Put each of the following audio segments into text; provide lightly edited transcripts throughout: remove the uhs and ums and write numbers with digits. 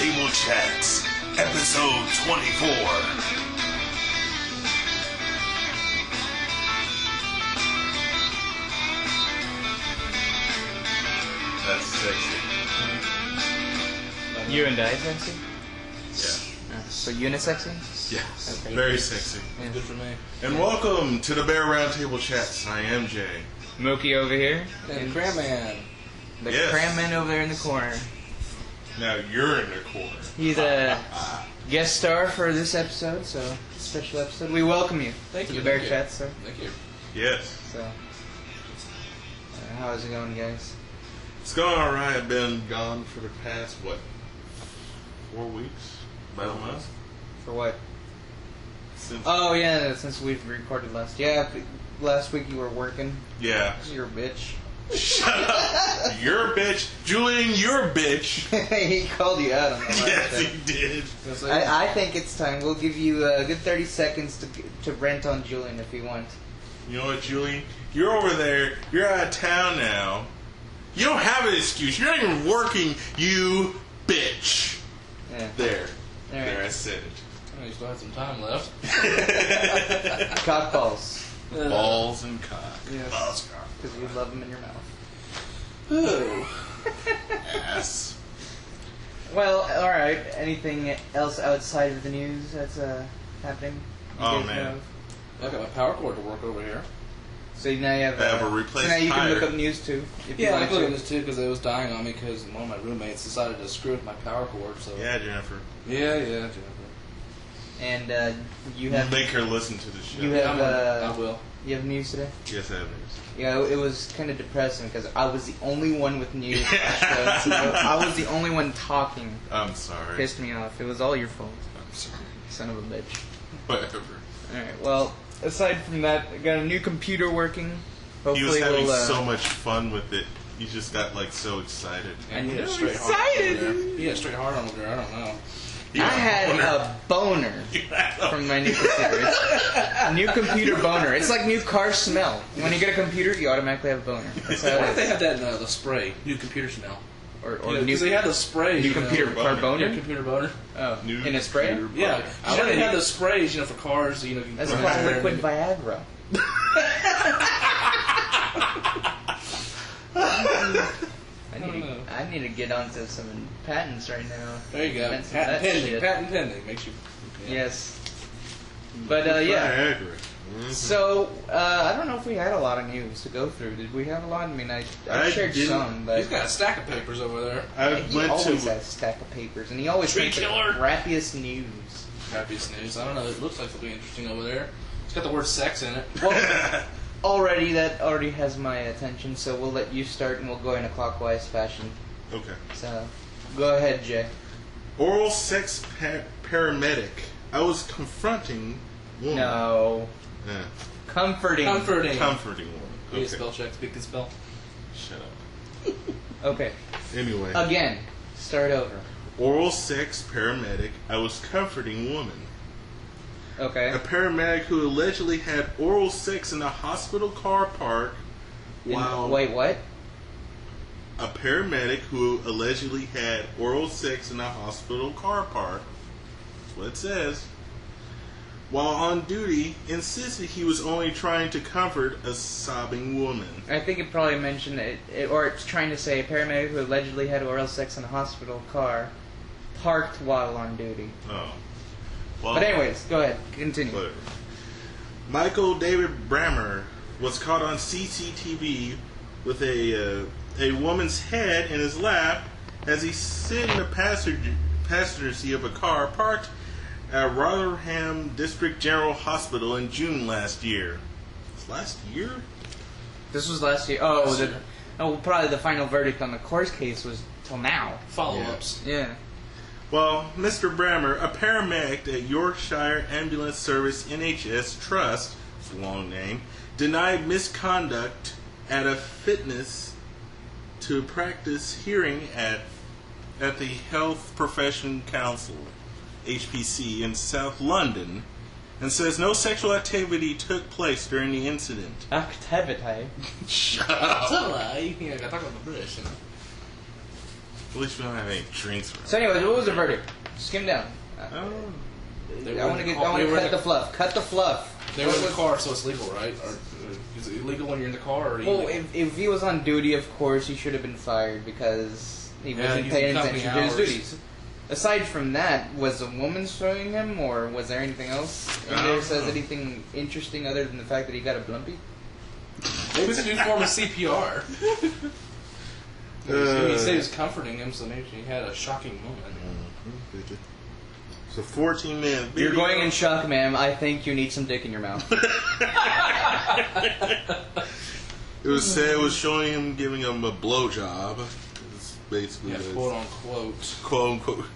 Table Chats, episode 24. That's sexy. You and I sexy? Yeah. So unisexy? Yeah. Okay. Very sexy. Yeah. Good for me. And welcome to the Bear Roundtable Chats. I am Jay. Mookie over here. And Cram Man. The Yes. cram man over there in the corner. Now you're in the corner. He's a guest star for this episode, so special episode. We welcome you Thank to you. the Bear Thank you. Chat, sir. Thank you. Yes. So, how is it going, guys? It's going alright. I've been gone for the past, 4 weeks? About a month? For what? Since, Oh yeah, since we've recorded last. Yeah, last week you were working. yeah. You're a bitch. Shut up. You're a bitch. Julian, you're a bitch. He called you out on the last Yes, show. he did. I think it's time. We'll give you a good 30 seconds to rent on Julian if you want. You know what, Julian? You're over there. You're out of town now. You don't have an excuse. You're not even working, you bitch. Yeah. There. All right. There, I said it. Oh, you still have some time left. Cock balls. Balls and cock. Yeah. Balls, cock. Because you love them in your mouth. Ooh. Ass. Well, alright. Anything else outside of the news that's happening? You Oh, guys man. know of? I got my power cord to work over here. So now you have, I have a replaced so now you can look tire. up news too. If you Yeah, I want looked to. at this too because it was dying on me because one of my roommates decided to screw with my power cord. So Yeah, Jennifer. yeah, Jennifer. And you have Make her listen to the show. You have, I will. you have news today. Yes, I have news. Yeah, it was kind of depressing because I was the only one with news. last show, so I was the only one talking. I'm sorry. Pissed me off. It was all your fault, I'm sorry. son of a bitch. Whatever. All right. Well, aside from that, I got a new computer working. Hopefully, He was having we'll, so much fun with it. He just got so excited. And he had a I'm straight hard excited. on over there. He had a straight hard on over there. I don't know. He I was had a boner from my new computer. A new computer boner. It's like new car smell. When you get a computer, you automatically have a boner. That's how Why it did they is. have that in the spray? New computer smell. Or Because new, they had the sprays. new you know. computer car boner. boner. Yeah, computer boner. Oh, New in a spray? computer Yeah, boner. I know they had the sprays, for cars. You know, you That's put called it there liquid and- Viagra. I need to get onto some patents right now. There you go. Invent some Patent of that pending. shit. Patent pending makes you. Yes. But yeah. Viagra. Mhm. So I don't know if we had a lot of news to go through. Did we have a lot? I mean, I I shared didn't. some, but He's got a stack of papers over there. I he went always to. has a stack of papers, and he always Tree thinks the killer. crappiest news. Happiest news. I don't know. It looks like it'll be interesting over there. It's got the word sex in it. Well, that already has my attention, so we'll let you start, and we'll go in a clockwise fashion. Okay. So, go ahead, Jay. Oral sex paramedic. I was confronting woman. No. Yeah. Comforting. Comforting. Comforting woman. Need a Okay. spell check. Speak and spell. Shut up. Okay. Anyway. Again. Start over. Oral sex paramedic. I was comforting woman. Okay. A paramedic who allegedly had oral sex in a hospital car park while... Wait, what? A paramedic who allegedly had oral sex in a hospital car park, that's what it says, while on duty, insisted he was only trying to comfort a sobbing woman. I think it probably mentioned it, or it's trying to say a paramedic who allegedly had oral sex in a hospital car parked while on duty. Oh. Well, But anyways, go ahead. Continue. whatever. Michael David Brammer was caught on CCTV with a woman's head in his lap as he sit in the passenger seat of a car parked at Rotherham District General Hospital in June last year. Last year? This was last year. Probably the final verdict on the court case was till now. Follow-ups. Yeah. Well, Mr. Brammer, a paramedic at Yorkshire Ambulance Service NHS Trust, it's a long name, denied misconduct at a fitness to practice hearing at the Health Profession Council, HPC, in South London, and says no sexual activity took place during the incident. Activity. Shut up. Yeah, I gotta talk about the British. You know? At least we don't have any drinks. So anyways, what was the verdict? Skim down. Oh. I want to cut the fluff. Cut the fluff. They were in the car, so it's legal, right? Or is it illegal when you're in the car? Or well, if he was on duty, of course, he should have been fired because he wasn't paying attention to his duties. Aside from that, was a woman throwing him, or was there anything else in there says anything interesting other than the fact that he got a blumpy? Maybe it's a new form of CPR. He said he was comforting him, so maybe he had a shocking moment. So 14 minutes. You're going in shock, ma'am. I think you need some dick in your mouth. It was said it was showing him giving him a blowjob. It's basically quote unquote. Quote unquote.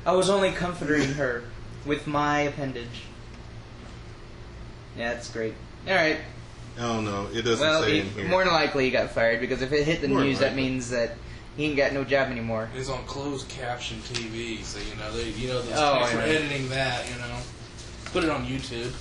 I was only comforting her with my appendage. Yeah, that's great. All right. I don't know. It doesn't say in here. More than likely he got fired because if it hit the news, that means that he ain't got no job anymore. It's on closed caption TV, so those for I editing that. Put it on YouTube.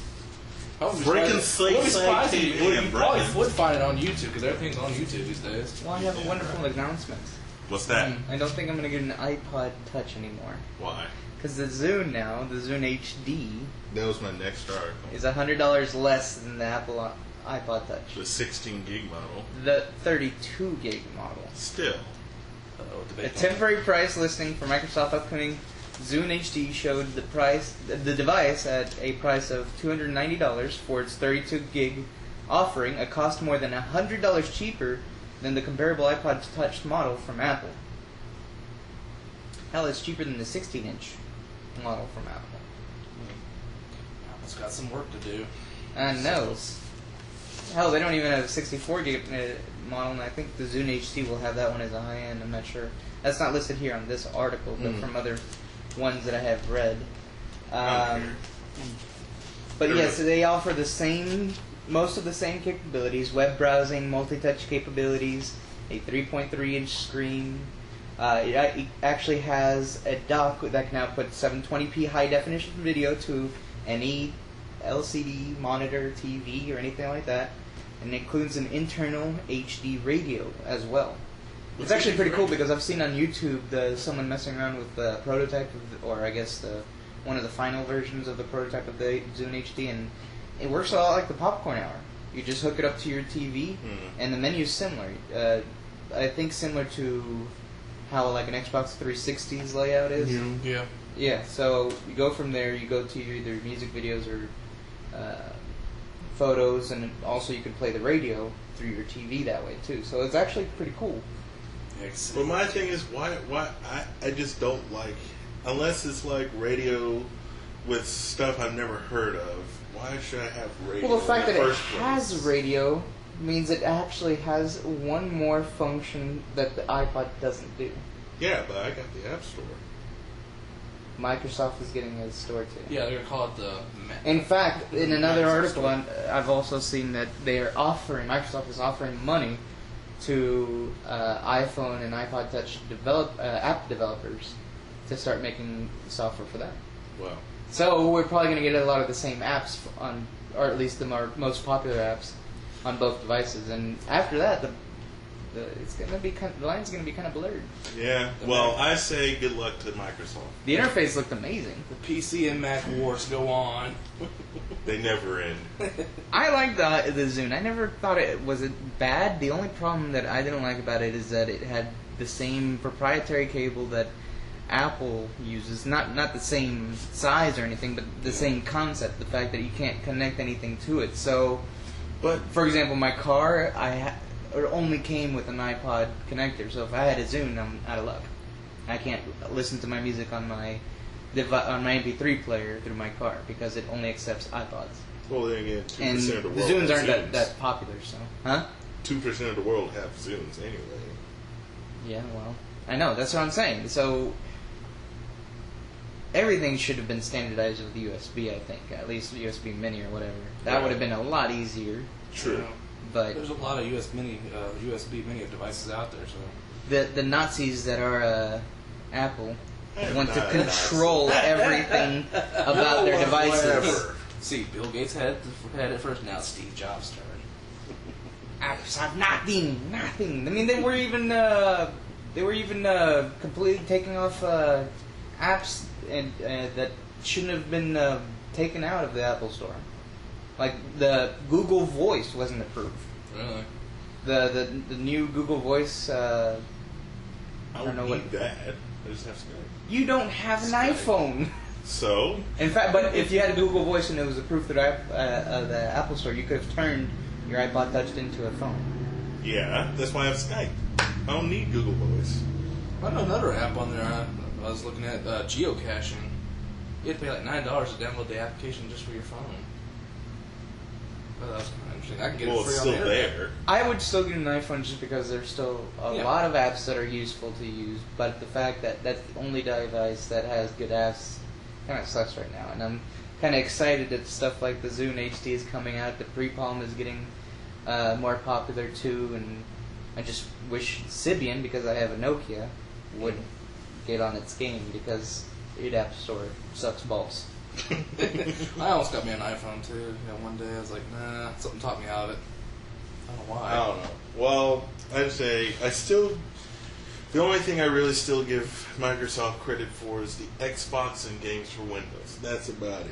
Breaking Slate TV. You probably would find it on YouTube because everything's on YouTube these days. Well, I have a wonderful announcement. What's that? I don't think I'm going to get an iPod Touch anymore. Why? Because the Zune now, the Zune HD, that was my next article, is $100 less than the Apple iPod Touch. The 16 gig model. The 32 gig model. Still. A temporary price listing for Microsoft upcoming Zune HD showed the device at a price of $290 for its 32 gig offering, a cost more than $100 cheaper than the comparable iPod Touch model from Apple. Hell, it's cheaper than the 16-inch model from Apple. Apple's got some work to do. I know. Hell, they don't even have a 64 gig model, and I think the Zune HD will have that one as a high end. I'm not sure. That's not listed here on this article, but from other ones that I have read. But yes, so they offer most of the same capabilities: web browsing, multi-touch capabilities, a 3.3-inch screen. It actually has a dock that can output 720p high-definition video to any LCD monitor, TV, or anything like that, and it includes an internal HD radio as well. It's actually pretty cool because I've seen on YouTube someone messing around with the prototype, or I guess one of the final versions of the prototype of the Zune HD, and it works a lot like the Popcorn Hour. You just hook it up to your TV, and the menu's similar. I think similar to how like an Xbox 360's layout is. Yeah. Yeah, so you go from there, you go to either music videos or photos, and also you can play the radio through your TV that way too. So it's actually pretty cool. But my thing is, why I just don't like, unless it's like radio with stuff I've never heard of, why should I have radio? Well, the fact that it place? has radio means it actually has one more function that the iPod doesn't do. Yeah, but I got the App Store. Microsoft is getting a store too. Yeah, they're going to call it the... In fact, in another article, I've also seen that Microsoft is offering money to iPhone and iPod Touch app developers to start making software for that. Wow. So we're probably going to get a lot of the same apps or at least the most popular apps on both devices. And after that, it's going to be the line's going to be kind of blurred. Yeah. Well, I say good luck to Microsoft. The interface looked amazing. The PC and Mac wars go on. They never end. I like the Zune. I never thought it was bad. The only problem that I didn't like about it is that it had the same proprietary cable that Apple uses. Not the same size or anything, but the same concept. The fact that you can't connect anything to it. So, but for example, my car, it only came with an iPod connector. So if I had a Zune, I'm out of luck. I can't listen to my music on my MP3 player through my car because it only accepts iPods. Well, then again, 2% and of the world Zunes have aren't Zunes. that popular, so 2% of the world have Zunes anyway. Yeah, well, I know, that's what I'm saying. So everything should have been standardized with USB, I think, at least USB Mini or whatever. That would have been a lot easier. True. But there's a lot of USB Mini devices out there, so the Nazis that are Apple want to control everything about their devices. Whatever. See, Bill Gates had it first. Now Steve Jobs' turn. Microsoft, nothing. I mean, they were even They were even completely taking off apps and that shouldn't have been taken out of the Apple Store. Like the Google Voice wasn't approved. Really? The new Google Voice. I don't know what that. I just have Skype. You don't have an iPhone. So? In fact, but if you had a Google Voice and it was approved through the Apple Store, you could have turned your iPod Touch into a phone. Yeah, that's why I have Skype. I don't need Google Voice. I know another app on there. I was looking at geocaching. You had to pay like $9 to download the application just for your phone. Well, that was kind of interesting. I can get it free it's on still the internet. there. I would still get an iPhone just because there's still a lot of apps that are useful to use, but the fact that that's the only device that has good apps kind of sucks right now. And I'm kind of excited that stuff like the Zune HD is coming out, the Pre-Palm is getting more popular too, and I just wish Symbian, because I have a Nokia, would get on its game, because the App Store sucks balls. I almost got me an iPhone too. You know, one day I was like, nah, something talked me out of it. I don't know why. I don't know. Well, I'd say the only thing I really still give Microsoft credit for is the Xbox and games for Windows. That's about it.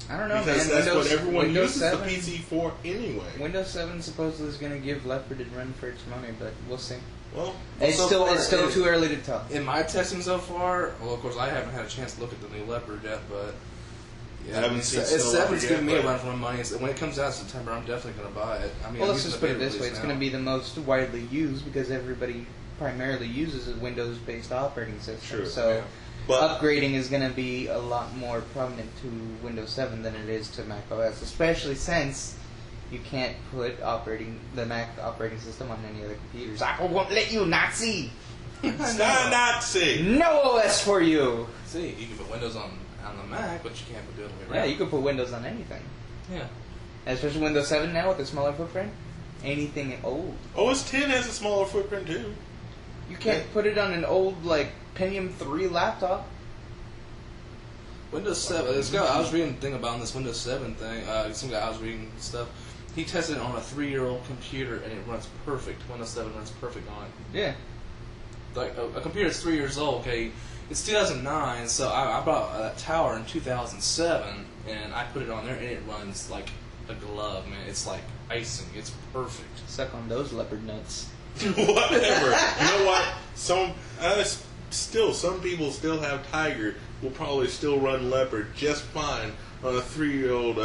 I don't know, because man. that's Windows, what everyone Windows uses 7, the PC for anyway. Windows 7 supposedly is going to give Leopard a run for its money, but we'll see. Well, It's so still too early to tell. In my testing so far, well, of course, I haven't had a chance to look at the new Leopard yet, but yeah, I haven't seen Snow 7's Leopard giving me yet, a run for my money. So when it comes out in September, I'm definitely going to buy it. I mean, Well, I'm let's using just the put it beta this way. release It's now. going to be the most widely used because everybody primarily uses a Windows-based operating system. True, So yeah. But upgrading is going to be a lot more prominent to Windows 7 than it is to Mac OS, especially since you can't put the Mac operating system on any other computers. Apple won't let you, Nazi! it's not Nazi. No OS for you! See, you can put Windows on the Mac, but you can't put the other way around. Yeah, you can put Windows on anything. Yeah. Especially Windows 7 now with a smaller footprint. Anything old. OS 10 has a smaller footprint too. You can't put it on an old, like, Pentium 3 laptop. Windows 7. This guy, I was reading a thing about this Windows 7 thing. Some guy I was reading stuff. He tested it on a 3-year-old computer, and it runs perfect. Windows 7 runs perfect on it. Yeah. Like a computer that's 3 years old. Okay, it's 2009, so I bought that tower in 2007, and I put it on there, and it runs like a glove, man. It's like icing. It's perfect. Suck on those leopard nuts. Whatever. You know what? Some people still have Tiger. Will probably still run Leopard just fine on a 3-year-old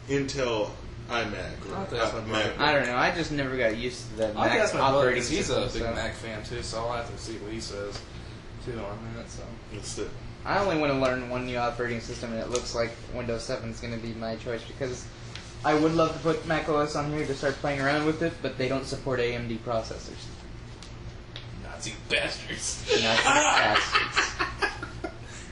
Intel iMac. I'll have to ask my Mac. brother. I don't know. I just never got used to that I'll Mac ask my brother operating because he's a system. big Mac fan too, so I'll have to see what he says too on that. So That's it. I only want to learn one new operating system, and it looks like Windows 7 is going to be my choice because I would love to put Mac OS on here to start playing around with it, but they don't support AMD processors. Nazi bastards. Nazi bastards.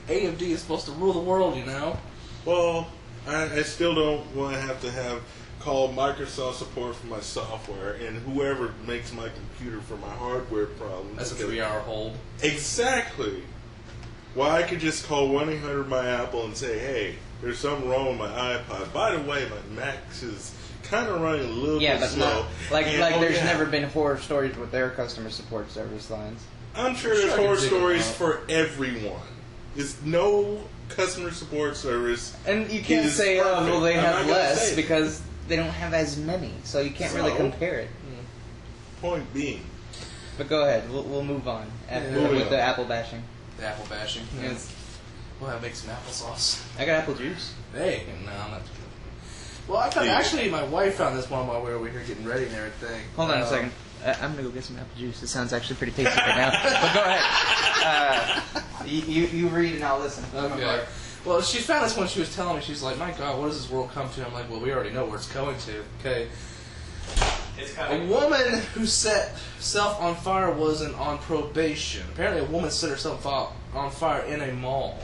AMD is supposed to rule the world, you know. Well, I still don't want to have call Microsoft support for my software and whoever makes my computer for my hardware problems. That's a 3-hour hold. Exactly. Well, I could just call 1-800-MY-APPLE and say, hey, there's something wrong with my iPod. By the way, my Mac is kind of running a little bit But slow. there's never been horror stories with their customer support service lines. I'm sure there's horror stories for everyone. There's no customer support service. And you can't is say, oh, perfect. well, they I'm not have gonna less say that. because they don't have as many, so you can't really So- compare it. Point being. But go ahead, we'll move on after, Moving with the on. apple bashing. The apple bashing. Yes. We'll have to make some applesauce. I got apple juice. Hey, no, I'm not. Well, I found, actually, my wife found this one while we were over here getting ready and everything. Hold on a second. I'm gonna go get some apple juice. It sounds actually pretty tasty right now. But go ahead. You read and I'll listen. Okay. Well, she found this one. She was telling me, she's like, "My God, what does this world come to?" I'm like, "Well, we already know where it's going to." Okay. A woman who set herself on fire wasn't on probation. Apparently, a woman set herself on fire in a mall.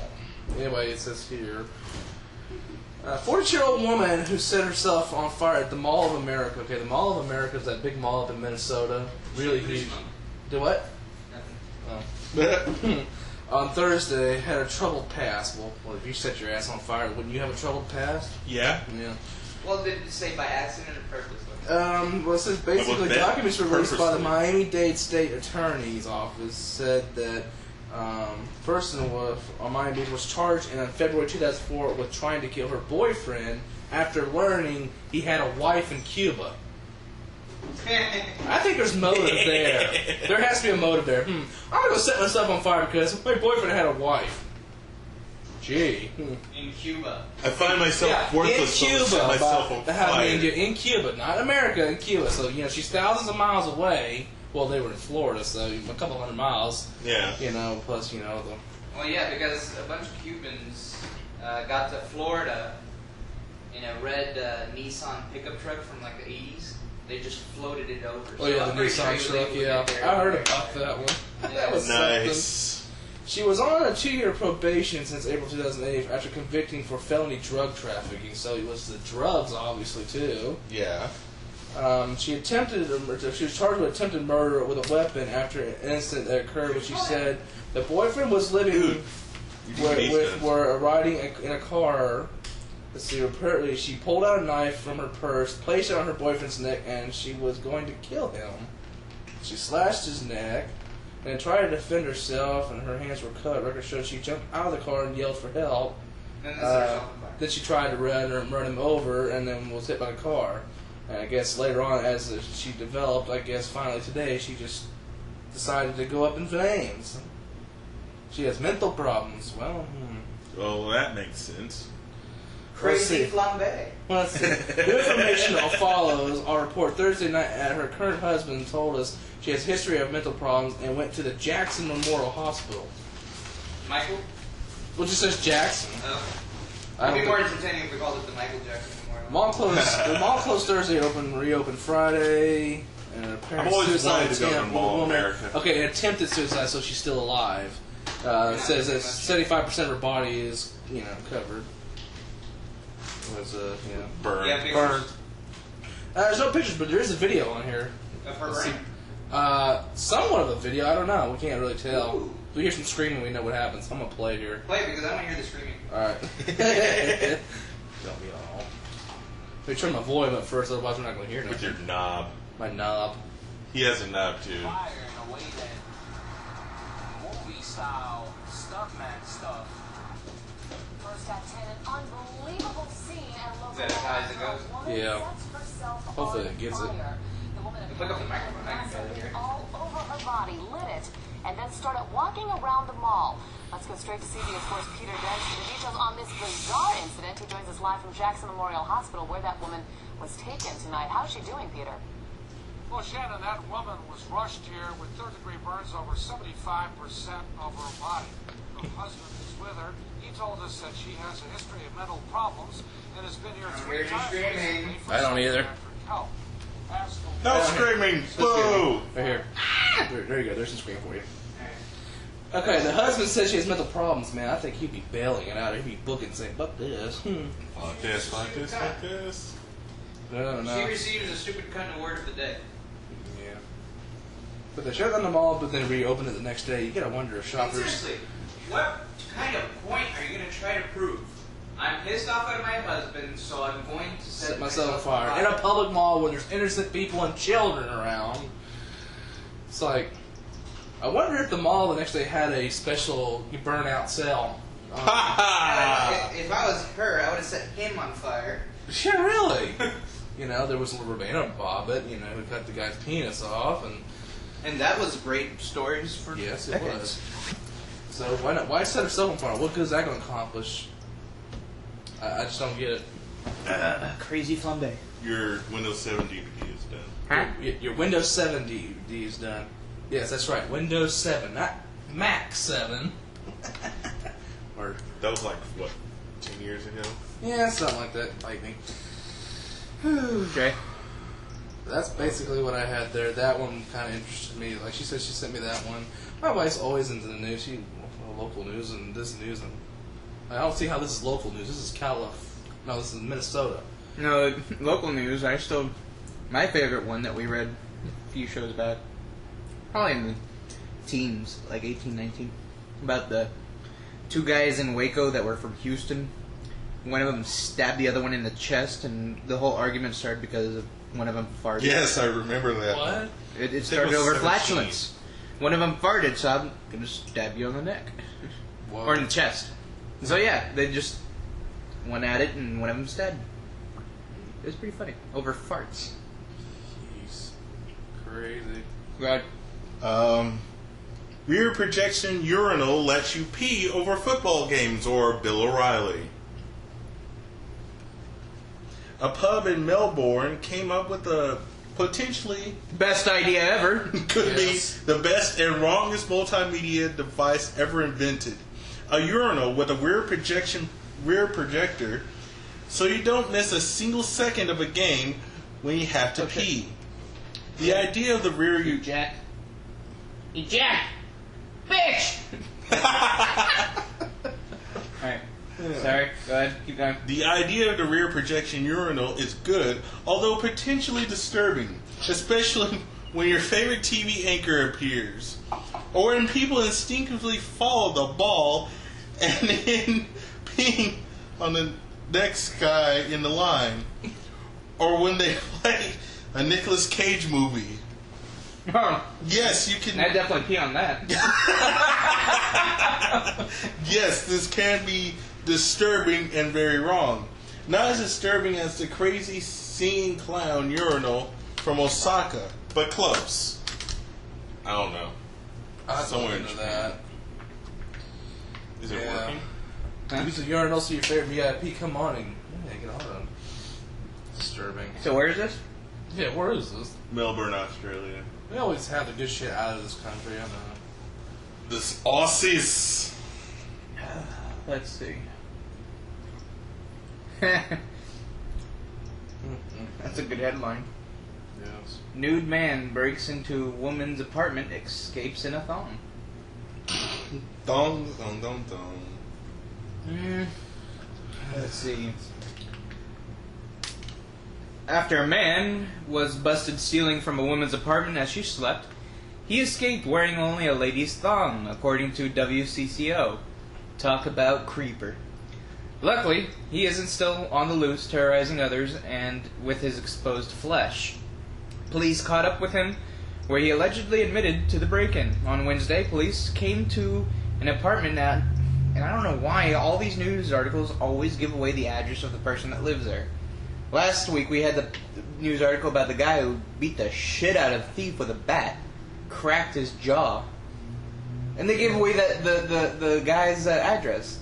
Anyway, it says here. A 42-year-old woman who set herself on fire at the Mall of America. Okay, the Mall of America is that big mall up in Minnesota. Really huge. Do what? Oh. On Thursday, had a troubled past. Well, if you set your ass on fire, wouldn't you have a troubled past? Yeah. Yeah. Well, did it say by accident or purposely? Well, it says basically documents released by the Miami-Dade State Attorney's Office said that person on Miami-Dade was charged in February 2004 with trying to kill her boyfriend after learning he had a wife in Cuba. I think there's motive there. There has to be a motive there. I'm gonna go set myself on fire because my boyfriend had a wife. Gee. In Cuba. I find myself worthless. In Cuba. Set myself on fire. In Cuba, not America, in Cuba. So, she's thousands of miles away. Well, they were in Florida, so a couple hundred miles. Yeah. Plus, the... Well, yeah, because a bunch of Cubans got to Florida in a red Nissan pickup truck from like the 80s. They just floated it over. Oh, yeah, the Nissan truck, yeah. I heard about that one. That was nice. Something. She was on a 2-year probation since April 2008 after convicting for felony drug trafficking. So it was the drugs, obviously, too. Yeah. She was charged with attempted murder with a weapon after an incident that occurred when she said the boyfriend was living were riding in a car. Let's see, apparently she pulled out a knife from her purse, placed it on her boyfriend's neck, and she was going to kill him. She slashed his neck and tried to defend herself, and her hands were cut. Records showed she jumped out of the car and yelled for help. Then she tried to run him over, and then was hit by the car. And I guess later on, as she developed, finally today, she just decided to go up in flames. She has mental problems. Well, Well, that makes sense. Crazy flambe. Let's see. The information that follows our report Thursday night. Her current husband told us she has a history of mental problems and went to the Jackson Memorial Hospital. Michael? Well, it just says Jackson. It'd be more entertaining if we called it the Michael Jackson Memorial. The mall closed Thursday, reopened Friday. And I've always wanted to go to Mall America. Okay, an attempted suicide, so she's still alive. It says that 75% of her body is, covered. Was burned. Yeah, burned. There's no pictures, but there is a video on here. Of her brain? Somewhat of a video. I don't know. We can't really tell. Ooh. We hear some screaming. We know what happens. I'm gonna play it here. Play it because I want to hear the screaming. All right. Don't be all. Let me turn my volume up first, otherwise we're not gonna hear nothing. With your knob. My knob. He has a knob too. Fire in a way that movie-style stuntman stuff. First at 10, an unbelievable scene at local. Is that as high as it goes? Yeah. Hopefully it gets it. Pick up the microphone. I can barely hear it. All over her body, lit it, and then started walking around the mall. Let's go straight to CBS Sports' Peter Dents for the details on this bizarre incident. He joins us live from Jackson Memorial Hospital, where that woman was taken tonight. How's she doing, Peter? Well, Shannon, that woman was rushed here with third-degree burns over 75% of her body. Her husband is with her. He told us that she has a history of mental problems and has been here 3 times recently for I don't either. help. No screaming! Boo! Right here. There you go. There's some scream for you. Okay, the husband says she has mental problems, man. I think he'd be bailing it out. He'd be booking saying, fuck this. Fuck this, fuck this, fuck this. No. She receives a stupid kind of word of the day. Yeah. But they shut down the mall, but then reopened it the next day. You gotta wonder if shoppers... Seriously, what kind of point are you going to try to prove? I'm pissed off at my husband, so I'm going to set myself on fire. In a public mall where there's innocent people and children around. It's like... I wonder if the mall the next day had a special burnout sale. If I was her, I would have set him on fire. Yeah, really? There was a little Urbana Bobbit, who cut the guy's penis off, and that was great stories for yes, it decades. was. So why not? Why set herself on fire? What good is that going to accomplish? I just don't get it. Crazy flambe. Your Windows 7 DVD is done. Huh? Your Windows 7 DVD is done. Yes, that's right. Windows 7, not Mac 7. Or That was like, what, 10 years ago? yeah, something like that. Lightning. Okay. That's basically what I had there. That one kind of interested me. Like she said, she sent me that one. My wife's always into the news. She local news and this news, and I don't see how this is local news. This is No, this is Minnesota. No, local news. My favorite one that we read a few shows back, probably in the teens, like 18, 19, about the two guys in Waco that were from Houston. one of them stabbed the other one in the chest, and the whole argument started because of one of them farted. Yes, I remember that. What? It started over flatulence. One of them farted, so I'm gonna stab you on the neck. Whoa. Or in the chest. So yeah, they just went at it, and one of them stabbed. It was pretty funny. Over farts. Jeez. Crazy. Right. Rear projection urinal lets you pee over football games, or Bill O'Reilly. A pub in Melbourne came up with a potentially Best idea ever. could Yes. be the best and wrongest multimedia device ever invented. A urinal with a rear projector, so you don't miss a single second of a game when you have to pee. The idea of the rear Jack. Eject! Bitch! Alright. Sorry, go ahead, keep going. The idea of the rear projection urinal is good, although potentially disturbing, especially when your favorite TV anchor appears, or when people instinctively follow the ball and then peeing on the next guy in the line, or when they play a Nicolas Cage movie. Oh, Yes, you can. I'd definitely pee on that. Yes, this can be disturbing and very wrong. Not as disturbing as the crazy singing clown urinal from Osaka, but close. I don't know. I Somewhere don't in know that. Is it Yeah. working? Huh? Use the urinal so your favorite VIP come on and get on them. Disturbing. So where is this? Yeah, where is this? Melbourne, Australia. They always have the good shit out of this country, I know. This Aussies. Let's see. That's a good headline. Yes. Nude man breaks into woman's apartment, escapes in a thong. Thong, thong, thong, thong. Let's see. After a man was busted stealing from a woman's apartment as she slept, he escaped wearing only a lady's thong, according to WCCO. Talk about creeper. Luckily, he isn't still on the loose, terrorizing others and with his exposed flesh. Police caught up with him, where he allegedly admitted to the break-in. On Wednesday, police came to an apartment and I don't know why all these news articles always give away the address of the person that lives there. Last week we had the news article about the guy who beat the shit out of a thief with a bat, cracked his jaw, and they gave away the guy's address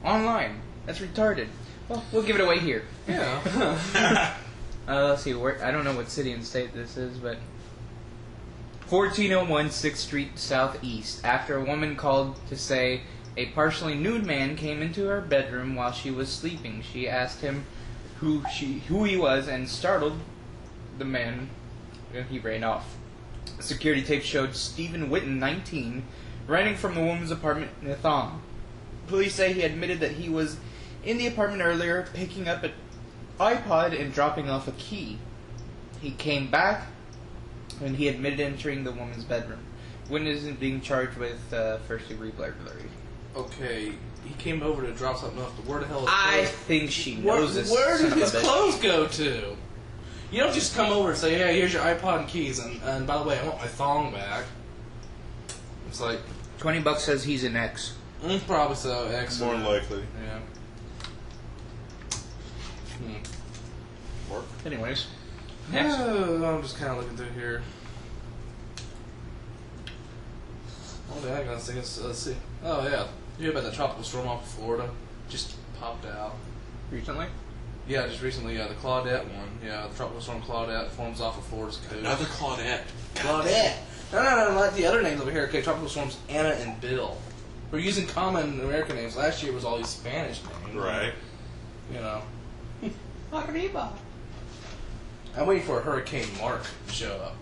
online. That's retarded. Well, we'll give it away here. Yeah. Let's see, I don't know what city and state this is, but 1401 6th Street Southeast. After a woman called to say a partially nude man came into her bedroom while she was sleeping, she asked him who he was and startled the man, and he ran off. Security tape showed Stephen Witten, 19, running from the woman's apartment in a thong. Police say he admitted that he was in the apartment earlier, picking up an iPod and dropping off a key. He came back, and he admitted entering the woman's bedroom. Witten isn't being charged with first-degree burglary. Okay, he came over to drop something off. Where the hell is I think she knows this. Where son did of a his bitch. clothes go to? You don't just come over and say, "Hey, here's your iPod and keys," and by the way, I want my thong back. It's like $20 says he's an ex. probably so. Excellent. More likely. Yeah. Work. Anyways, next. I'm just kind of looking through here. Oh yeah, I gotta see. Let's see. Oh yeah, you hear about that tropical storm off of Florida? Just popped out. Recently? Yeah, just recently. Yeah, the Claudette one. Yeah, the tropical storm Claudette forms off of Florida's coast. Another Claudette. Claudette. No, like the other names over here. Okay, tropical storms Anna and Bill. We're using common American names. Last year it was all these Spanish names. Right. You know. Arriba. I'm waiting for a Hurricane Mark to show up.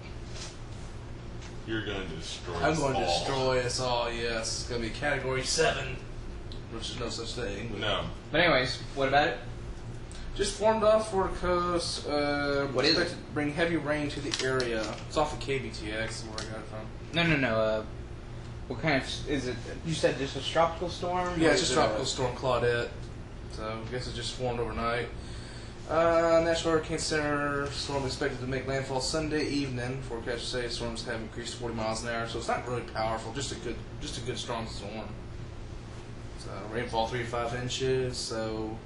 You're going to destroy I'm us going to all. destroy us all, yes. It's going to be Category 7, which is no such thing. No. But anyways, what about it? Just formed off Florida coast. What is it? expected to bring heavy rain to the area. It's off of KBTX, is where I got it from. No. What kind of is it? You said just a tropical storm? Yeah, Or it's is just it Tropical Storm Claudette. So I guess it just formed overnight. National Hurricane Center storm expected to make landfall Sunday evening. Forecasters say storms have increased to 40 miles an hour, so it's not really powerful. Just a good strong storm. So rainfall 3 to 5 inches. So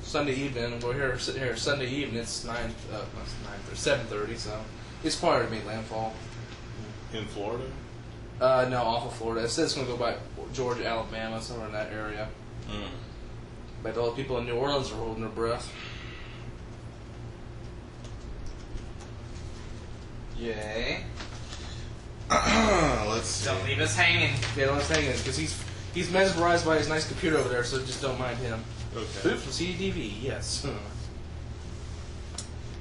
Sunday evening, we're sitting here Sunday evening. It's 7:30. So it's probably to make landfall. In Florida? No, off of Florida. It says it's going to go by Georgia, Alabama, somewhere in that area. But all the people in New Orleans are holding their breath. Jay. Let's see. Don't leave us hanging. Yeah, don't hang it, because he's mesmerized by his nice computer over there, so just don't mind him. Okay. Boot from CDV, yes.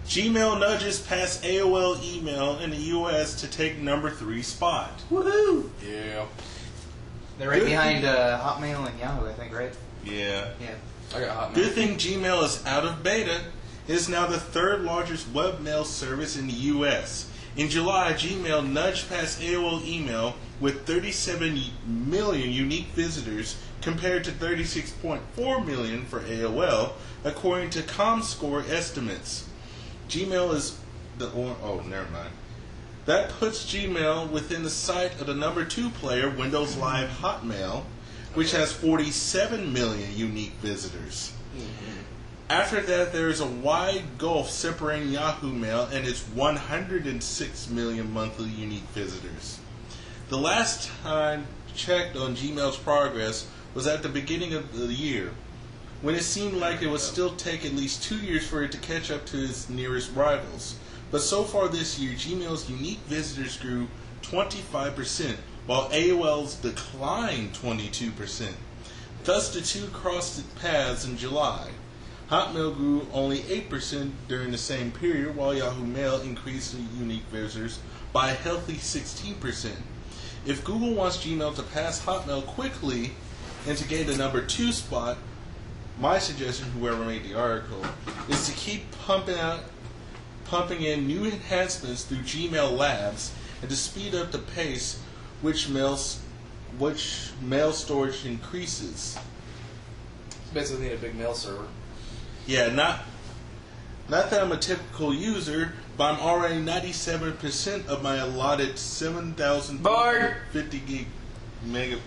Gmail nudges past AOL email in the U.S. to take number 3 spot. Woohoo! Yeah. They're right behind Hotmail and Yahoo, I think, right? Yeah. Yeah. I got Hotmail. Good thing Gmail is out of beta. It is now the 3rd largest webmail service in the U.S. In July, Gmail nudged past AOL email with 37 million unique visitors compared to 36.4 million for AOL, according to ComScore estimates. Gmail is never mind. That puts Gmail within the sight of the number 2 player, Windows Live Hotmail, which has 47 million unique visitors. After that, there is a wide gulf separating Yahoo Mail and its 106 million monthly unique visitors. The last time checked on Gmail's progress was at the beginning of the year, when it seemed like it would still take at least 2 years for it to catch up to its nearest rivals. But so far this year, Gmail's unique visitors grew 25%, while AOL's declined 22%. Thus, the two crossed paths in July. Hotmail grew only 8% during the same period, while Yahoo Mail increased in unique visitors by a healthy 16%. If Google wants Gmail to pass Hotmail quickly and to gain the number 2 spot, my suggestion, whoever made the article, is to keep pumping in new enhancements through Gmail Labs and to speed up the pace which mail storage increases. Basically need a big mail server. Yeah, not that I'm a typical user, but I'm already 97% of my allotted 7,050 gig mega.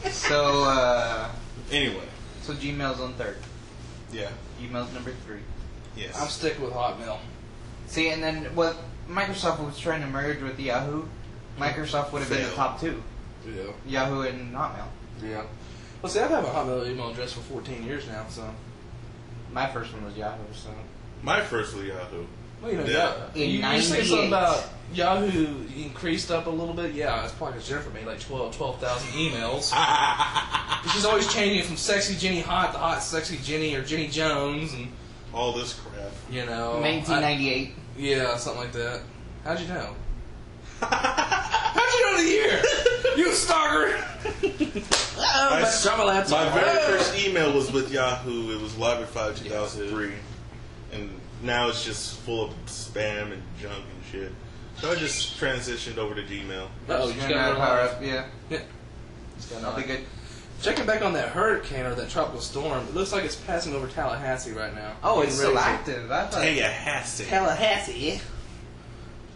So, Anyway. So Gmail's on 3rd. Yeah. Gmail's number 3. Yes. I'm sticking with Hotmail. See, and then what Microsoft was trying to merge with Yahoo, Microsoft would have been the top 2. Yeah. Yahoo and Hotmail. Yeah. Well, see, I've had a Hotmail email address for 14 years now, so. My first one was Yahoo, so. My first was Yahoo. Well, you know, Yeah. You say something about Yahoo increased up a little bit. Yeah, it's probably because Jennifer made like 12,000 emails. She's always changing it from Sexy Jenny Hot to Hot Sexy Jenny or Jenny Jones and All this crap. you know. 1998. Yeah, something like that. How'd you know? How'd you know the year? You stalker! My very first email was with Yahoo. It was Live at 5 2003. And now it's just full of spam and junk and shit. So I just transitioned over to Gmail. Oh, you Just got gonna to power up, yeah. Yeah. That'll be good. Checking back on that hurricane or that tropical storm, it looks like it's passing over Tallahassee right now. Oh, it's Getting still ready active. I thought. Tallahassee. Tallahassee.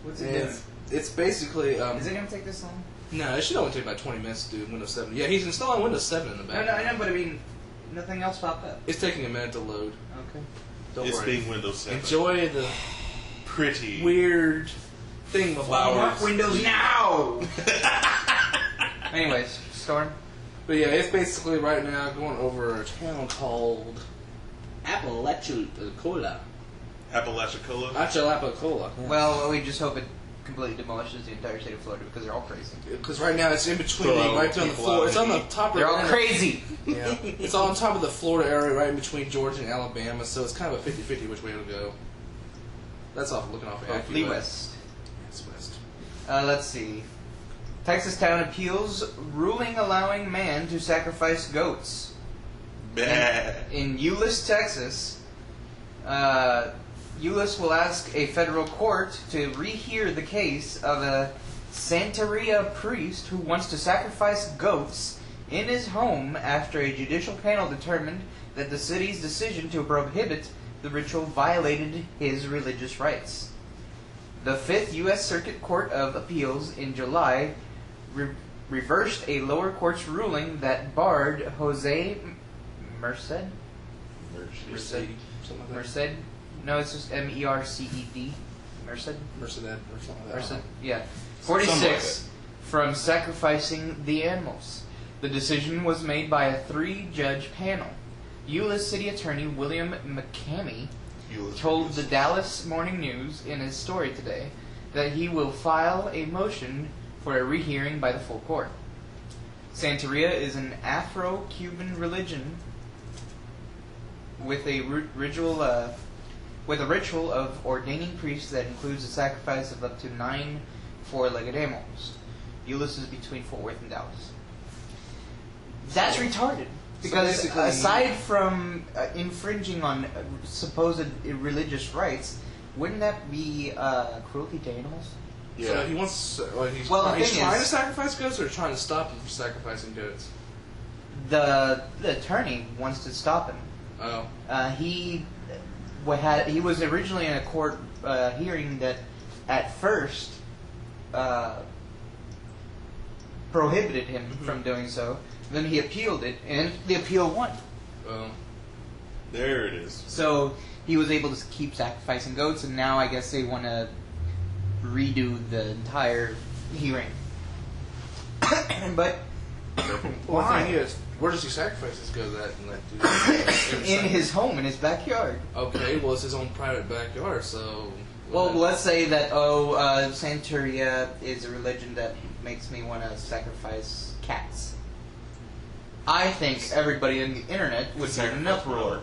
What's it doing? It's basically. Is it gonna take this long? No, it should only take about 20 minutes to do Windows 7. Yeah, he's installing Windows 7 in the No, back. I know, but I mean, nothing else popped up. It's taking a minute to load. Okay. Don't It's worry. being Windows 7. Enjoy the Pretty. weird thing of flowers. Windows now! Anyways, Storm. But yeah, it's basically right now going over a town called Apalachicola. Apalachicola. Apalachicola. Yeah. Well, we just hope it completely demolishes the entire state of Florida because they're all crazy. Because right now it's in between, Throw right on the people floor. out It's of on the heat. top of They're all the crazy! Yeah, it's on top of the Florida area, right in between Georgia and Alabama. So it's kind of a 50-50 which way to go. That's off looking off. Hopefully west. It's west. Let's see. Texas town appeals ruling allowing man to sacrifice goats. Bad. In Euless, Texas, Euless will ask a federal court to rehear the case of a Santeria priest who wants to sacrifice goats in his home after a judicial panel determined that the city's decision to prohibit the ritual violated his religious rights. The 5th U.S. Circuit Court of Appeals in July reversed a lower court's ruling that barred Jose Merced? Mercedes. Something like that. Merced? No, it's just M-E-R-C-E-D. Merced? Merced or something like Merced? that. Yeah. Something 46 from sacrificing the animals. The decision was made by a 3-judge panel. Euless City Attorney William McCamey told the Dallas Morning News in his story today that he will file a motion for a rehearing by the full court. Santeria is an Afro-Cuban religion with a ritual of ordaining priests that includes the sacrifice of up to 9 4-legged animals. Euless is between Fort Worth and Dallas. That's retarded. Because aside from infringing on supposed religious rights, wouldn't that be cruelty to animals? Yeah. So he wants. He's trying to sacrifice goats, or trying to stop him from sacrificing goats. The attorney wants to stop him. Oh. He was originally in a court hearing that at first prohibited him from doing so. Then he appealed it, and the appeal won. There it is. So he was able to keep sacrificing goats, and now I guess they want to redo the entire hearing. But well, the thing is, where does he sacrifice his goat at? In his home, in his backyard. Okay, well, it's his own private backyard, so... Well, let's say that, Santeria is a religion that makes me want to sacrifice cats. I think everybody on the internet would be in an uproar.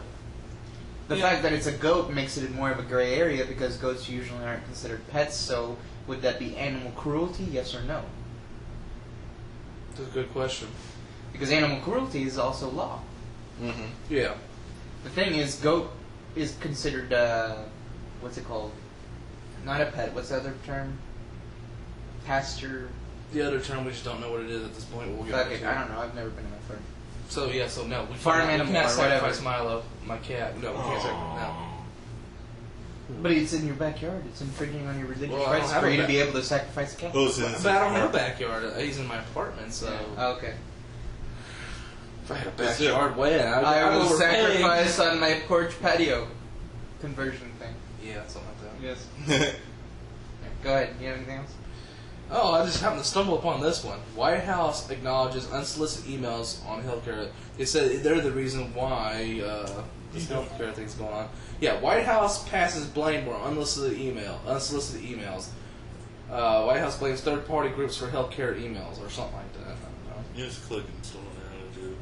The fact that it's a goat makes it more of a gray area because goats usually aren't considered pets, so would that be animal cruelty, yes or no? That's a good question. Because animal cruelty is also law. Mm-hmm. Yeah. The thing is, goat is considered, what's it called? Not a pet, what's the other term? Pasture... The other term, we just don't know what it is at this point. We'll Fuck it, I don't know, I've never been in a farm. So, yeah, so no. Farm animal we can't or whatever. sacrifice Milo, my cat. No, we can't sacrifice no. But it's in your backyard. It's infringing on your religious Well, rights for you to be able to sacrifice a cat. But I don't have a backyard. He's in my apartment, so... Oh, okay. If I had a backyard, I will sacrifice on my porch patio conversion thing. Yeah, something like that. Yes. Go ahead. You have anything else? Oh, I just happened to stumble upon this one. White House acknowledges unsolicited emails on healthcare. They said they're the reason why this healthcare thing's going on. Yeah, White House passes blame for unsolicited emails. White House blames third-party groups for healthcare emails or something like that. I don't know. You just click install now, dude.